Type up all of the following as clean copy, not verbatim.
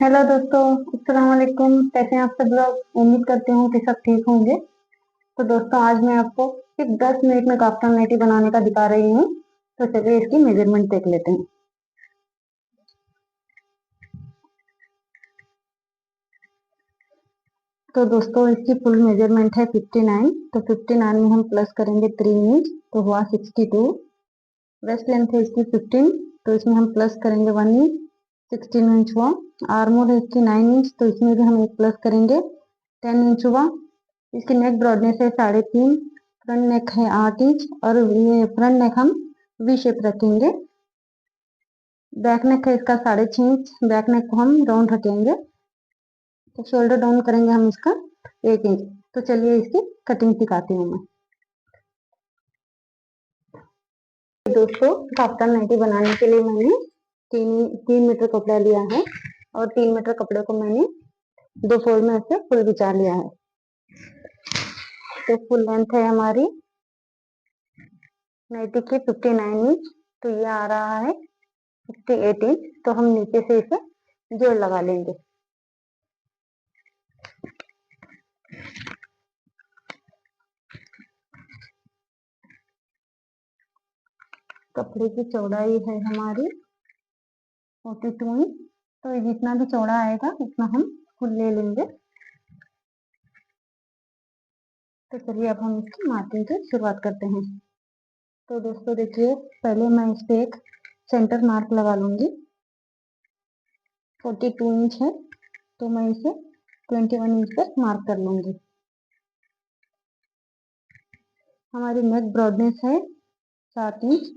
Hello दोस्तों। अस्सलाम वालेकुम। कैसे हैं आप सब लोग? उम्मीद करती हूँ कि सब ठीक होंगे। तो दोस्तों, आज मैं आपको सिर्फ 10 मिनट में काफ्तान नाइटी बनाने का दिखा रही हूँ। तो चलिए इसकी मेजरमेंट देख लेते हैं। तो दोस्तों, इसकी फुल मेजरमेंट है 59। तो 59 में हम प्लस करेंगे 3 इंच तो हुआ 62। वेस्ट लेंथ है इसकी 15। तो इसमें हम प्लस करेंगे 1 इंच, 16 इंच हुआ। आर्मोल है इसकी 9 इंच तो इसमें भी हम एक प्लस करेंगे 10 इंच हुआ। इसकी नेक ब्रॉडनेस है 3.5। फ्रंट नेक है 8 इंच और ये फ्रंट नेक हम वी शेप रखेंगे। बैक नेक है इसका 6.5 इंच। बैक नेक को हम राउंड रखेंगे। तो शोल्डर डाउन करेंगे हम इसका 1 इंच। तो चलिए इसकी कटिंग दिखाती हूँ मैं। दोस्तों, काफ्तान नाइटी बनाने के लिए मैंने 3 मीटर कपड़ा लिया है और 3 मीटर कपड़े को मैंने दो फोल्ड में ऐसे फुल बिछा लिया है। तो फुल लेंथ है हमारी नाइटी की 59 इंच। तो ये आ रहा है 58 इंच। तो हम नीचे से इसे जोड़ लगा लेंगे। कपड़े की चौड़ाई है हमारी 42 इंच। तो जितना भी चौड़ा आएगा उतना हम फुल ले लेंगे। तो चलिए अब हम इसकी मार्किंग की शुरुआत करते हैं। तो दोस्तों देखिए, पहले मैं इस पे एक सेंटर मार्क लगा लूंगी। 42 इंच है तो मैं इसे 21 इंच पर मार्क कर लूंगी। हमारी नेक ब्रॉडनेस है 7 इंच।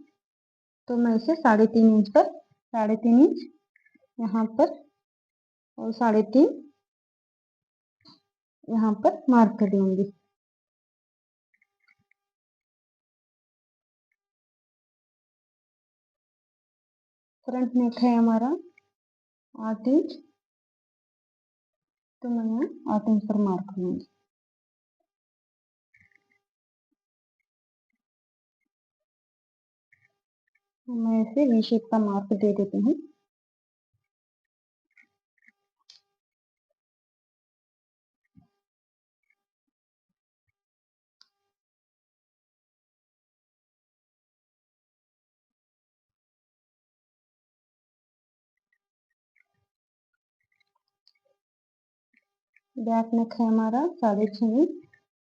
तो मैं इसे 3.5 इंच पर 3.5 इंच यहाँ पर और 3.5 यहाँ पर मार्क कर लूंगी। फ्रंट नेक है हमारा 8 इंच। तो मैं यहाँ 8 इंच पर मार्क करूंगी। मैं इसे वी शेप का मार्क दे देती हूँ। बैक नेक है हमारा 6.5 इंच।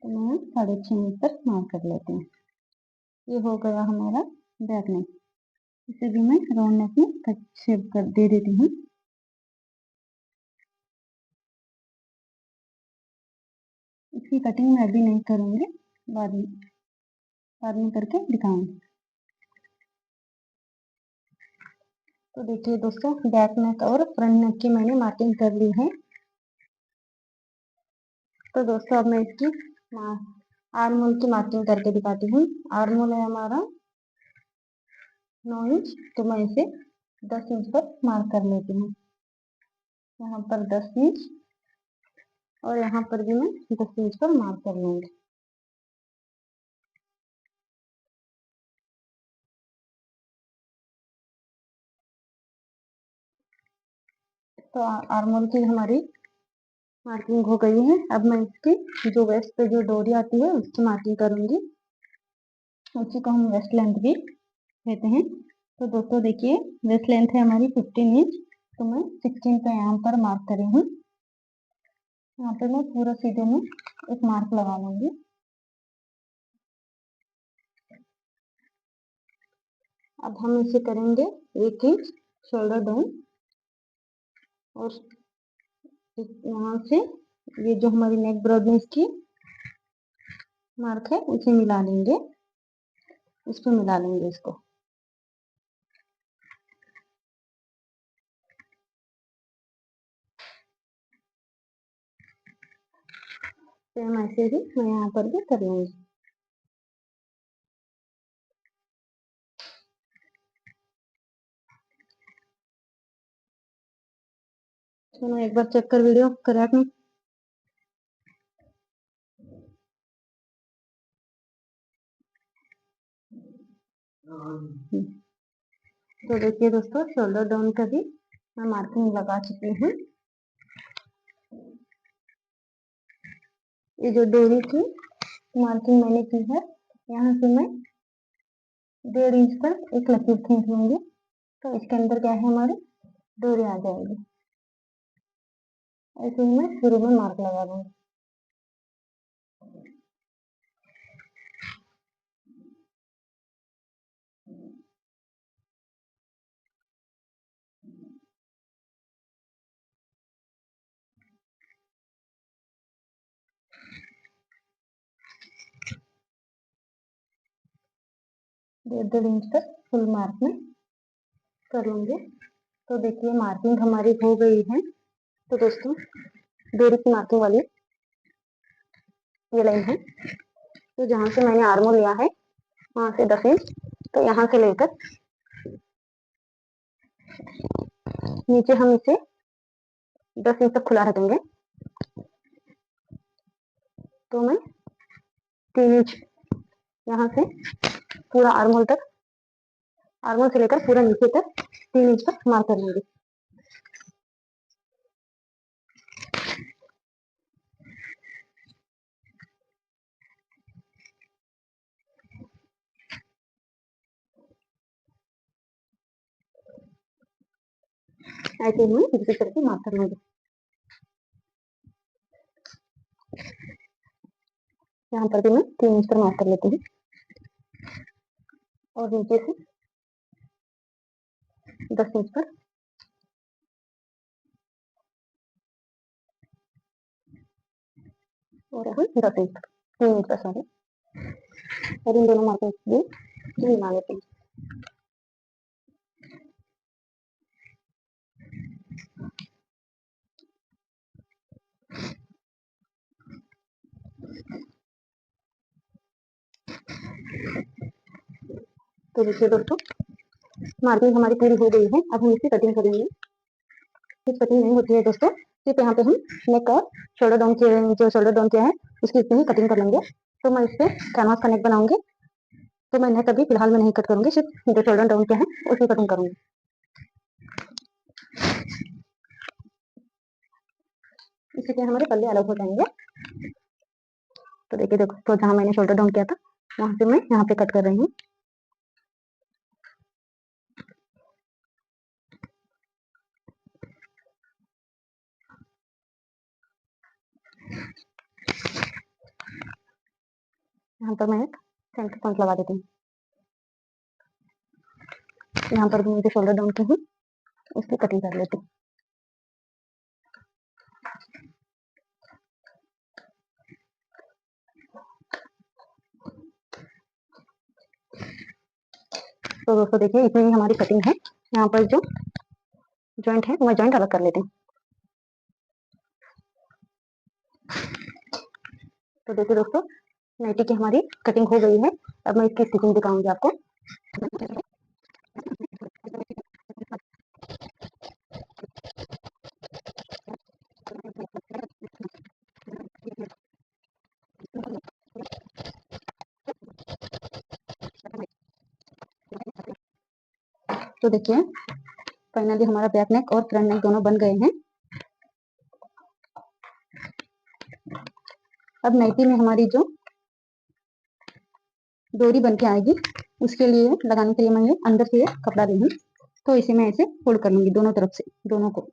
तो मैं 6.5 इंच पर मार्क कर लेती हूँ। ये हो गया हमारा बैक नेक। इसे भी मैं राउंड नेक में कट शेप कर दे देती हूँ। इसकी कटिंग मैं अभी नहीं करूँगी, बाद में करके दिखाऊंगी। तो देखिए दोस्तों, बैक नेक और फ्रंट नेक की मैंने मार्किंग कर ली है। तो दोस्तों, अब मैं इसकी आर्म होल की मार्किंग करके दिखाती हूँ। आर्म होल है हमारा 9 इंच। तो मैं इसे 10 इंच पर मार्क कर लेती हूँ। यहाँ पर 10 इंच और यहाँ पर भी मैं 10 इंच पर मार्क कर लूंगी। तो आर्मोल की हमारी मार्किंग हो गई है। अब मैं इसकी जो वेस्ट पे जो डोरी आती है उसकी मार्किंग करूंगी। उसी को हम वेस्ट लेंथ भी कहते हैं। तो दोस्तों देखिए, वेस्ट लेंथ है हमारी 15 इंच। तो मैं 16 पे यहाँ पर मार्क करी हूँ। यहाँ पे मैं पूरा सीधे में एक मार्क लगा लूंगी। अब हम इसे करेंगे 1 इंच शोल्डर डाउन और यहाँ से ये जो हमारी नेक ब्रॉडनेस की मार्क है उसे मिला लेंगे। इस पे मिला लेंगे इसको। सेम ऐसे ही मैं यहाँ पर भी कर लूंगी। चलो एक बार चेक कर वीडियो करेक्ट नहीं। तो देखिए दोस्तों, शोल्डर डाउन का भी मैं मार्किंग लगा चुकी हूँ। ये जो डोरी की मार्किंग मैंने की है, यहाँ से मैं 1.5 इंच पर एक लकीर खींच लूंगी, तो इसके अंदर क्या है हमारी डोरी आ जाएगी। ऐसे ही मैं शुरू में मार्क लगा दूंगी। डेढ़ इंच तक फुल मार्क में कर लूंगी। तो देखिए मार्किंग हमारी हो गई है। तो दोस्तों डोरी की मार्किंग वाली ये लाइन है, तो जहां से मैंने आर्मोल लिया है वहां से 10 इंच, तो यहाँ से लेकर नीचे हम इसे 10 इंच तक खुला रखेंगे। तो मैं 3 इंच यहाँ से पूरा आर्मोल तक, आर्मोल से लेकर पूरा नीचे तक 3 इंच तक मार्क कर लूंगी। ऐसे ही मैं दूसरी तरफ से मार्क कर लूंगी। यहाँ पर भी मैं 3 इंच पर मार्क कर लेती हूँ और नीचे से 10 इंच पर, और यहाँ 10 इंच पर, 3 इंच पर सॉरी, और इन दोनों मार्किंग भी मिला लेते हैं। तो देखिए दोस्तों मार्किंग हमारी पूरी हो गई है। अब हम इसकी कटिंग करेंगे। कुछ कटिंग नहीं होती है दोस्तों, सिर्फ यहाँ पे हम नेक और शोल्डर डाउन के, जो शोल्डर डाउन किया है उसकी इतनी ही कटिंग कर लेंगे। तो मैं इस पे कैनवास का नेक बनाऊंगी, तो मैं नेक अभी फिलहाल में नहीं कट करूंगी, सिर्फ जो शोल्डर डाउन किया है उसकी कटिंग करूंगी। इससे क्या हमारे पल्ले अलग हो जाएंगे। तो देखिए देखो, तो जहाँ मैंने शोल्डर डाउन किया था वहां से मैं यहाँ पे कट कर रही हूँ। यहाँ पर मैं एक सेंटर पॉइंट लगा देती हूँ। यहाँ पर भी मुझे शोल्डर डाउन की हूँ, उसकी कटिंग कर लेती हूँ। तो दोस्तों देखिए इतनी ही हमारी कटिंग है। यहाँ पर जो जॉइंट है मैं जॉइंट अलग कर लेती हूँ। तो देखिए दोस्तों नाइटी की हमारी कटिंग हो गई है। अब मैं इसकी स्टिचिंग दिखाऊंगी आपको। तो देखिए फाइनली हमारा बैक नेक और फ्रंट नेक दोनों बन गए हैं। अब नाइटी में हमारी जो डोरी बन के आएगी उसके लिए लगाने के लिए मैं अंदर से कपड़ा ली हूँ, तो इसे मैं ऐसे फोल्ड कर लूंगी दोनों तरफ से, दोनों को।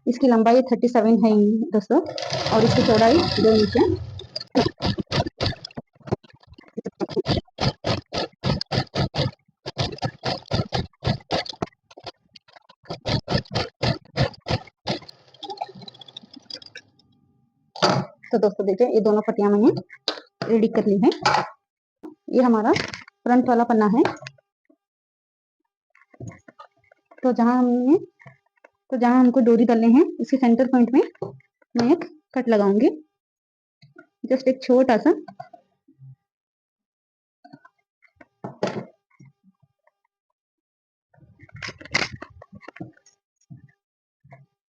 इसकी लंबाई 37 है दोस्तों, और इसकी चौड़ाई 2 इंच है। तो दोस्तों देखिए ये दोनों पट्टियां मैंने रेडी कर ली है। ये हमारा फ्रंट वाला पन्ना है। तो जहां हमको डोरी डालने हैं उसके सेंटर पॉइंट में मैं एक कट लगाऊंगी, जस्ट एक छोटा सा।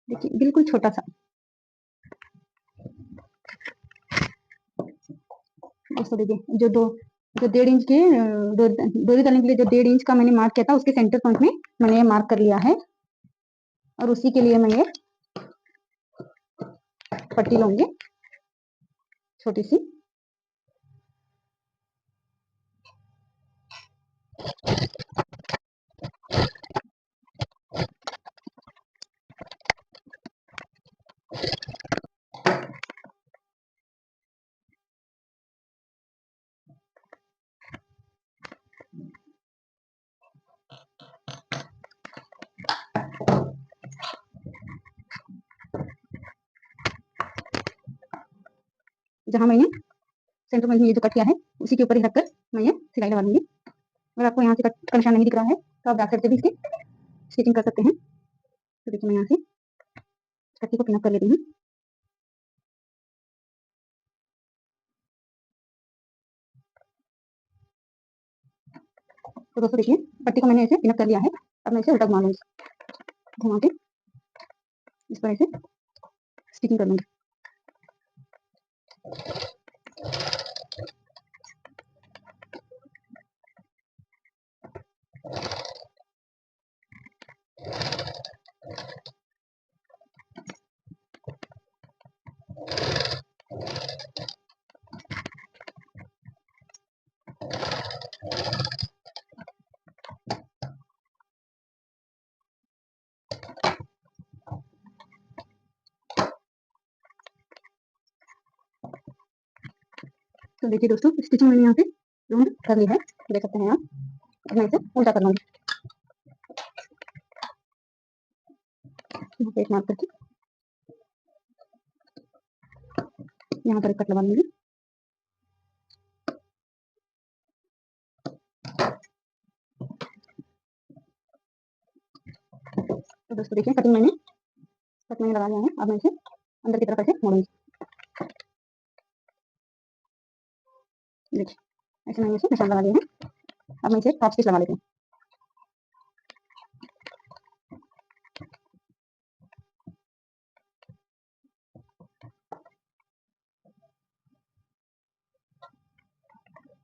देखिए बिल्कुल छोटा सा। दोस्तों देखिए जो 1.5 इंच के डोरी डालने के लिए जो 1.5 इंच का मैंने मार्क किया था उसके सेंटर पॉइंट में मैंने मार्क कर लिया है। और उसी के लिए मैं ये पट्टी लूंगी छोटी सी। जहां मैंने सेंटर में ये जो कट किया है उसी के ऊपर ही रखकर मैं ये सिलाई लगा लूंगी। अगर आपको यहाँ से कट का निशान नहीं दिख रहा है तो आप बैक साइड से भी इसकी स्टिचिंग कर सकते हैं। तो देखिए मैं यहाँ से पट्टी को पिनअप कर लेती हूँ। तो दोस्तों देखिए पट्टी को मैंने ऐसे पिनअप कर लिया है। अब मैं इसे उल्टा घुमा लूंगी, घुमा के इस तरह से स्टिचिंग कर लूंगी। तो देखिए दोस्तों स्टिचिंग मैंने यहाँ पे राउंड कर ली है, देख सकते हैं आप। अब मैं इसे उल्टा कर लूंगी, एक मार्क करके यहाँ पर एक कट लगा लूंगी। तो दोस्तों देखिए कट मैंने लगा लिया है। अब मैं इसे अंदर की तरफ ऐसे मोड़ूंगी। देखिए ऐसे मैंने इसे निशान लगा लिया है। अब मैं इसे टॉप स्टिच लगा लेती हूँ।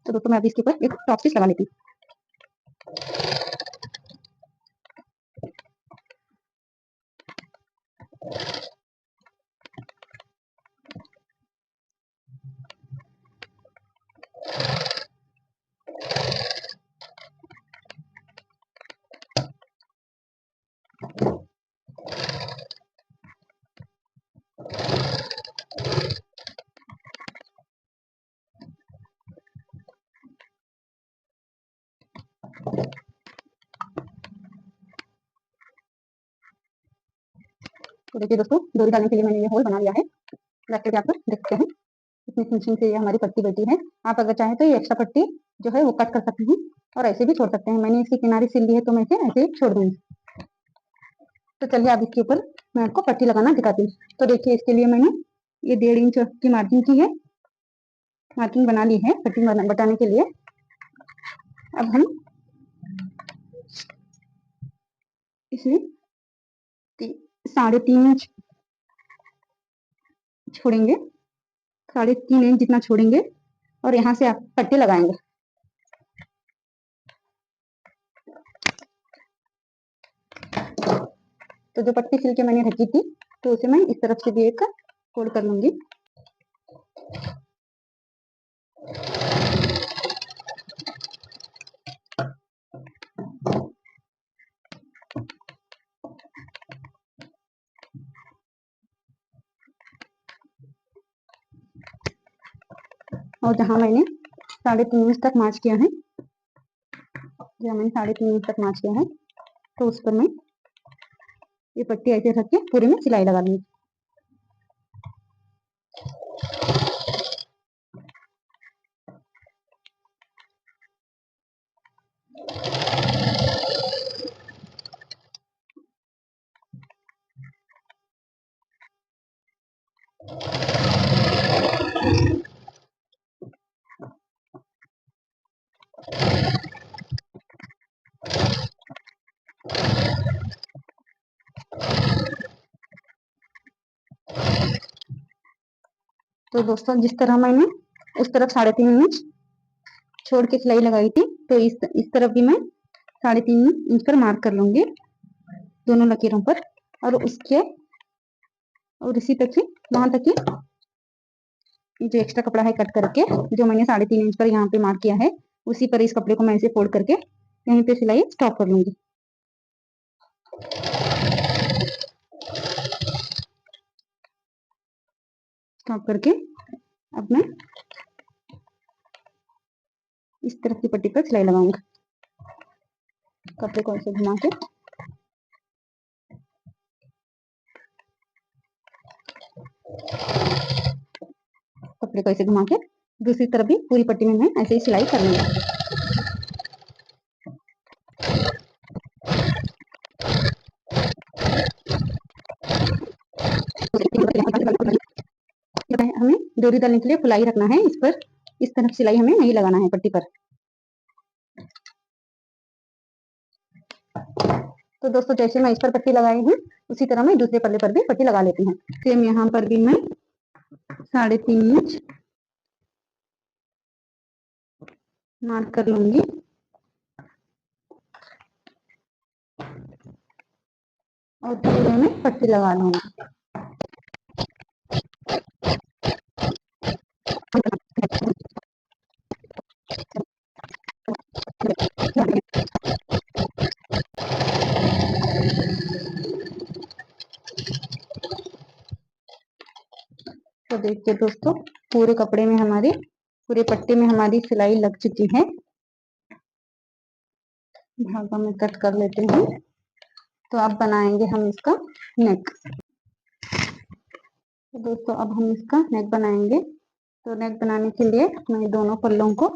तो दोस्तों मैं अभी इसके ऊपर एक टॉप स्टिच लगा लेती हूँ। तो देखिए दोस्तों डोरी डालने के लिए मैंने ये होल बना लिया है। बैक करके आप देख सकते हैं इतनी फिनिशिंग से ये हमारी पट्टी बैठी है। आप अगर चाहें तो ये एक्स्ट्रा पट्टी जो है वो कट कर सकते हैं और ऐसे भी छोड़ सकते हैं। मैंने इसकी किनारे सिल ली है तो मैं इसे ऐसे ही छोड़ दूंगी। तो चलिए अब इसके ऊपर मैं आपको पट्टी लगाना दिखाती हूँ। तो देखिए इसके लिए मैंने ये 1.5 इंच की मार्किंग की है, मार्किंग बना ली है पट्टी बताने के लिए। अब हम इसे 3.5 इंच छोड़ेंगे, 3.5 इंच जितना छोड़ेंगे और यहाँ से आप पट्टी लगाएंगे। तो जो पट्टी सिल के मैंने रखी थी तो उसे मैं इस तरफ से भी एक फोल्ड कर लूंगी। और जहां मैंने 3.5 इंच तक मार्च किया है, जहां मैंने 3.5 इंच तक मार्च किया है तो उस पर मैं ये पट्टी ऐसे रख के पूरे में सिलाई लगा लूंगी। तो दोस्तों जिस तरह मैंने उस तरफ 3.5 इंच छोड़ के सिलाई लगाई थी तो इस तरफ भी मैं 3.5 इंच पर मार्क कर लूंगी दोनों लकीरों पर। और उसके और इसी तक ही वहां तक ही जो एक्स्ट्रा कपड़ा है कट करके, जो मैंने 3.5 इंच पर यहाँ पे मार्क किया है, उसी पर इस कपड़े को मैं ऐसे फोल्ड करके यहीं पे सिलाई स्टॉप कर लूंगी। स्टॉप करके अब मैं इस तरफ की पट्टी पर सिलाई लगाऊंगी। कपड़े को ऐसे घुमा के कपड़े को ऐसे घुमा के दूसरी तरफ भी पूरी पट्टी में मैं ऐसे ही सिलाई कर लूंगी। हमें डोरी डालने के लिए फुलाई रखना है, इस पर इस तरफ सिलाई हमें नहीं लगाना है पट्टी पर। तो दोस्तों जैसे मैं इस पर पट्टी लगाई हूँ उसी तरह मैं दूसरे पल्ले पर भी पट्टी लगा लेती हूँ। सेम यहाँ पर भी मैं 3.5 इंच मार्क कर लूंगी और पूरे में पट्टी लगा लूंगी। तो देखिए दोस्तों, पूरे कपड़े में हमारी पूरे पट्टी में हमारी सिलाई लग चुकी है। धागा में कट कर लेते हैं। तो अब बनाएंगे हम इसका नेक। तो दोस्तों अब हम इसका नेक बनाएंगे। तो नेक बनाने के लिए मैं दोनों पल्लों को,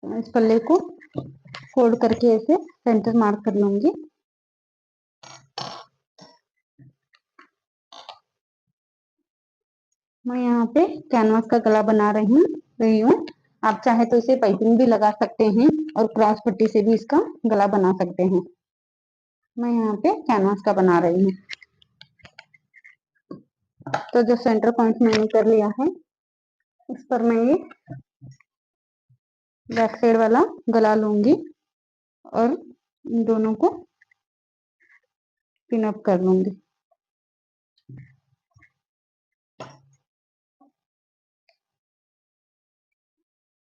इस पल्ले को फोल्ड करके ऐसे सेंटर मार्क कर लूंगी। मैं यहाँ पे कैनवास का गला बना रही हूँ। आप चाहे तो इसे पाइपिंग भी लगा सकते हैं और क्रॉस पट्टी से भी इसका गला बना सकते हैं। मैं यहाँ पे कैनवास का बना रही हूँ। तो जो सेंटर पॉइंट मैंने कर लिया है, इस पर मैं ये बैक साइड वाला गला लूंगी और इन दोनों को पिन अप कर लूंगी।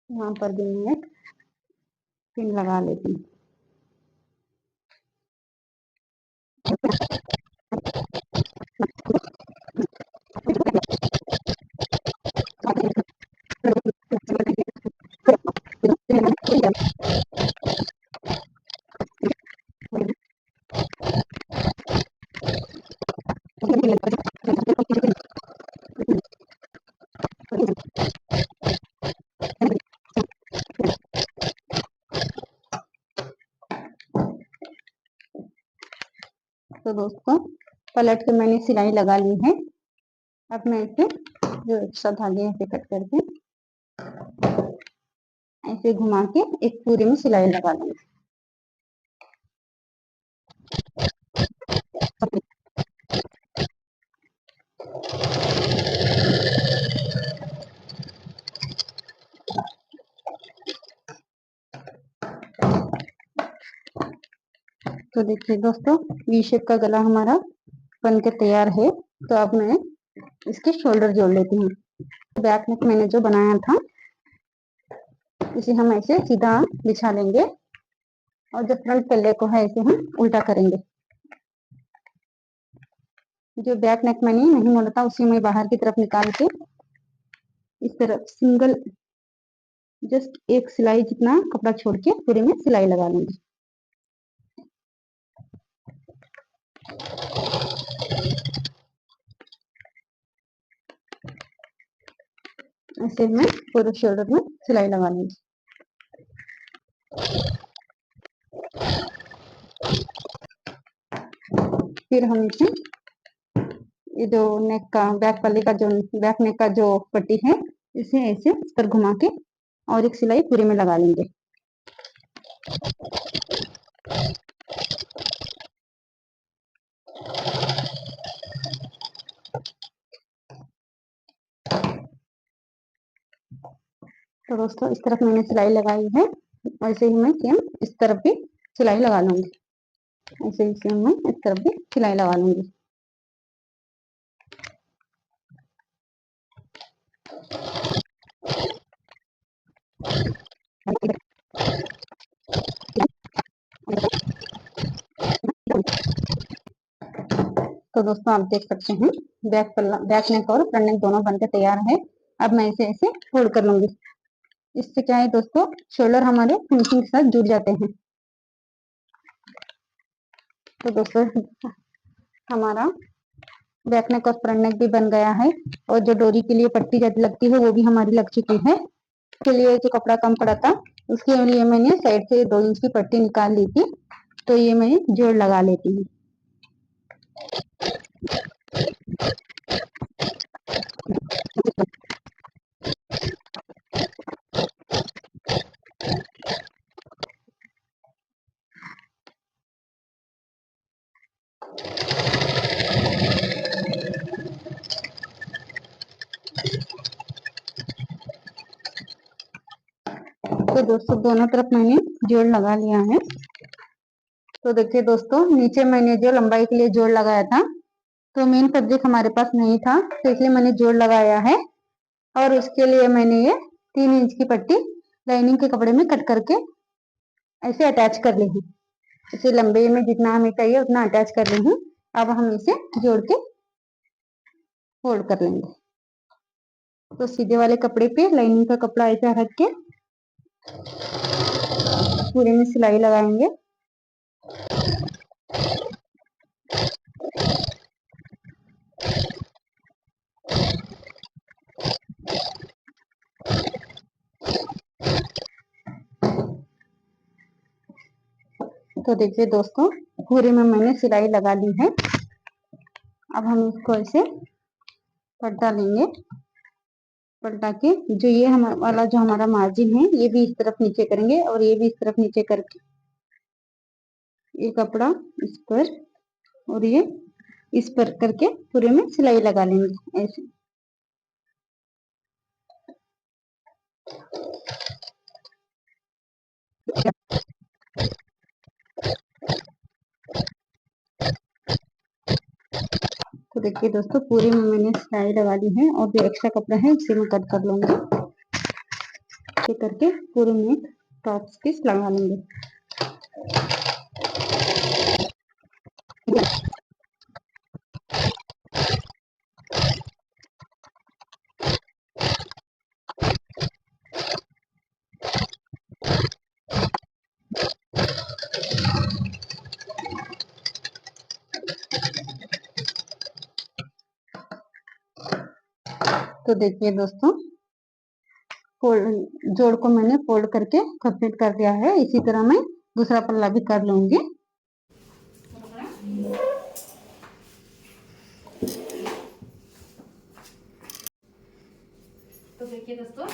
यहाँ पर भी मैं पिन लगा लेती हूँ। तो दोस्तों पलट के मैंने सिलाई लगा ली है। अब मैं इसे जो एक्स्ट्रा धागे ऐसे कट करके ऐसे घुमा के एक पूरे में सिलाई लगा लूंगी। तो देखिए दोस्तों, वी शेप का गला हमारा बनकर तैयार है। तो अब मैं इसके शोल्डर जोड़ लेती हूँ। बैक नेक मैंने जो बनाया था इसे हम ऐसे सीधा बिछा लेंगे और जो फ्रंट पल्ले को है इसे हम उल्टा करेंगे। जो बैक नेक मैंने नहीं मोड़ा था उसी में बाहर की तरफ निकाल के इस तरफ सिंगल जस्ट एक सिलाई जितना कपड़ा छोड़ के पूरे में सिलाई लगा लूंगी। ऐसे मैं पूरे शोल्डर में सिलाई लगा लूंगी। फिर हम इसे ये जो नेक का बैक पल्ले का जो बैक नेक का जो पट्टी है इसे ऐसे इस पर घुमा के और एक सिलाई पूरे में लगा लेंगे। तो दोस्तों इस तरफ मैंने सिलाई लगाई है, ऐसे ही मैं सेम इस तरफ भी सिलाई लगा लूंगी। ऐसे इसे मैं इस तरफ भी सिलाई लगा लूंगी। तो दोस्तों आप देख सकते हैं बैक नेक और फ्रंट नेक दोनों बनकर तैयार है। अब मैं इसे ऐसे फोल्ड कर लूंगी। इससे क्या है दोस्तों, शोल्डर हमारे फिनिशिंग के साथ जुड़ जाते हैं। तो दोस्तों हमारा बैक नेक और फ्रंट नेक भी बन गया है और जो डोरी के लिए पट्टी लगती है वो भी हमारी लग चुकी है। इसके लिए जो कपड़ा कम पड़ा था उसके लिए मैंने साइड से 2 इंच की पट्टी निकाल ली थी, तो ये मैं जोड़ लगा लेती हूँ। तो दोस्तों दोनों तरफ मैंने जोड़ लगा लिया है। तो देखिए दोस्तों, नीचे मैंने जो लंबाई के लिए जोड़ लगाया था, तो मेन फैब्रिक हमारे पास नहीं था, तो इसलिए मैंने जोड़ लगाया है। और उसके लिए मैंने ये 3 इंच की पट्टी लाइनिंग के कपड़े में कट करके ऐसे अटैच कर ली हूँ। इसे लंबे में जितना हमें चाहिए उतना अटैच कर ली हूँ। अब हम इसे जोड़ के फोल्ड कर लेंगे। तो सीधे वाले कपड़े पे लाइनिंग का कपड़ा ऐसा रख के पूरे में सिलाई लगाएंगे। तो देखिए दोस्तों, पूरे में मैंने सिलाई लगा ली है। अब हम इसको ऐसे पलटा लेंगे। पलटा के जो ये वाला जो हमारा मार्जिन है ये भी इस तरफ नीचे करेंगे और ये भी इस तरफ नीचे करके ये कपड़ा इस पर और ये इस पर करके पूरे में सिलाई लगा लेंगे ऐसे। तो देखिए दोस्तों, पूरे में मैंने सिलाई लगा ली है और जो एक्स्ट्रा कपड़ा है उसे मैं कट कर लूंगी। ये करके पूरे में टॉप स्टिच लगा लेंगे। तो देखिए दोस्तों, फोल्ड जोड़ को मैंने फोल्ड करके कंप्लीट कर दिया है। इसी तरह मैं दूसरा पल्ला भी कर लूंगी। तो देखिए दोस्तों,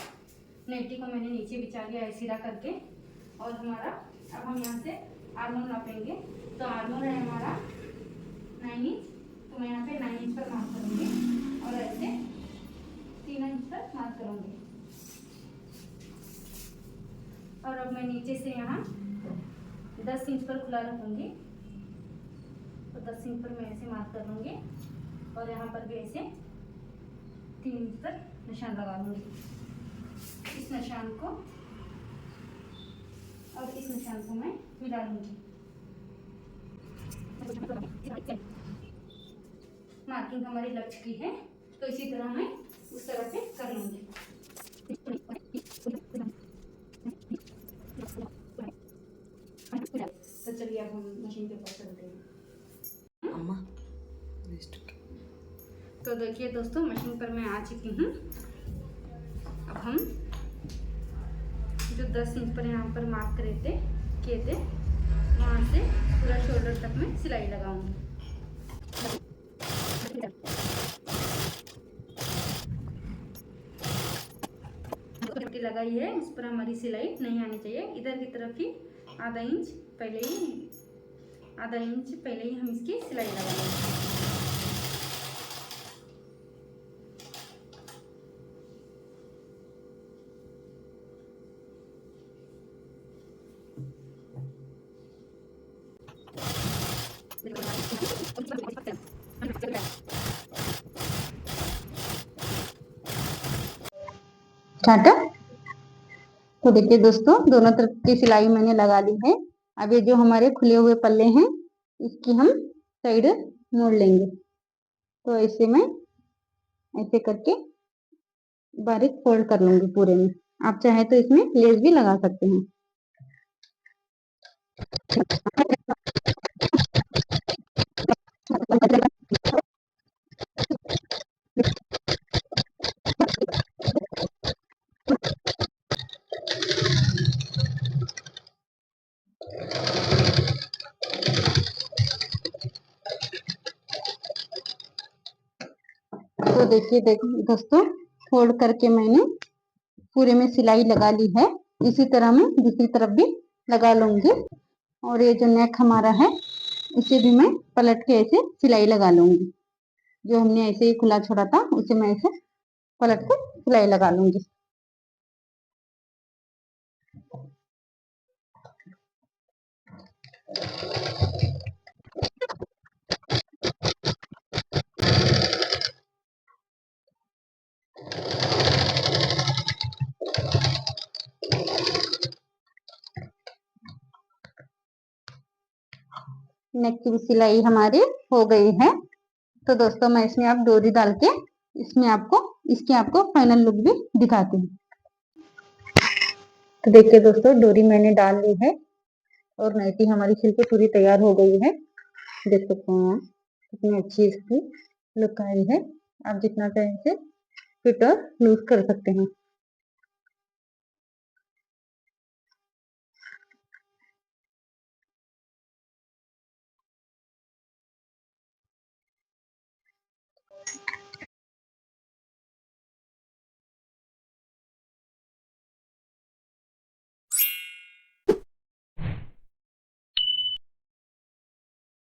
नेटी को मैंने नीचे बिछा लिया है सीधा करके। और हमारा अब हम यहाँ से आर्मोल नापेंगे। तो आर्मोल है हमारा 9 इंच, तो मैं यहाँ पे 9 इंच पर मार्क करूँगी और ऐसे 3 इंच पर मार्क करूँगी। और अब मैं नीचे से यहाँ 10 इंच पर खुला रखूँगी। तो 10 इंच पर मैं ऐसे मार्क कर लूँगी और यहाँ पर भी ऐसे 3 इंच पर निशान लगा लूँगी। इस निशान को और इस निशान को मैं मिला लूँगी। मार्किंग हमारी लग चुकी है, तो इसी तरह मैं उस तरह से कर लूँगी। तो चलिए अब हम मशीन के पास चलते हैं। अम्मा तो देखिए दोस्तों, मशीन पर मैं आ चुकी हूँ। अब हम जो 10 इंच पर यहाँ पर मार्क किए थे वहाँ से पूरा शोल्डर तक मैं सिलाई लगाऊंगी। पट्टी लगाई है, उस पर हमारी सिलाई नहीं आनी चाहिए। इधर की तरफ ही आधा इंच पहले ही हम इसकी सिलाई लगाएंगे। काटा। तो देखिए दोस्तों, दोनों तरफ की सिलाई मैंने लगा ली है। अब ये जो हमारे खुले हुए पल्ले हैं, इसकी हम साइड मोड़ लेंगे। तो ऐसे में ऐसे करके बारीक फोल्ड कर लूंगी पूरे में। आप चाहे तो इसमें लेस भी लगा सकते हैं। तो देखिए दोस्तों, फोल्ड करके मैंने पूरे में सिलाई लगा ली है। इसी तरह मैं दूसरी तरफ भी लगा लूंगी। और ये जो नेक हमारा है, इसे भी मैं पलट के ऐसे सिलाई लगा लूंगी। जो हमने ऐसे ही खुला छोड़ा था, उसे मैं ऐसे पलट के सिलाई लगा लूंगी। नेक की भी सिलाई हमारी हो गई है। तो दोस्तों, मैं इसमें आप डोरी डाल के इसमें आपको फाइनल लुक भी दिखाती हूँ। तो देखिए दोस्तों, डोरी मैंने डाल ली है और नाइटी हमारी सिल के पूरी तैयार हो गई है। देख सकते हैं आप कितनी अच्छी इसकी लुक आई है। आप जितना चाहें इसे फिट और लूज कर सकते हैं।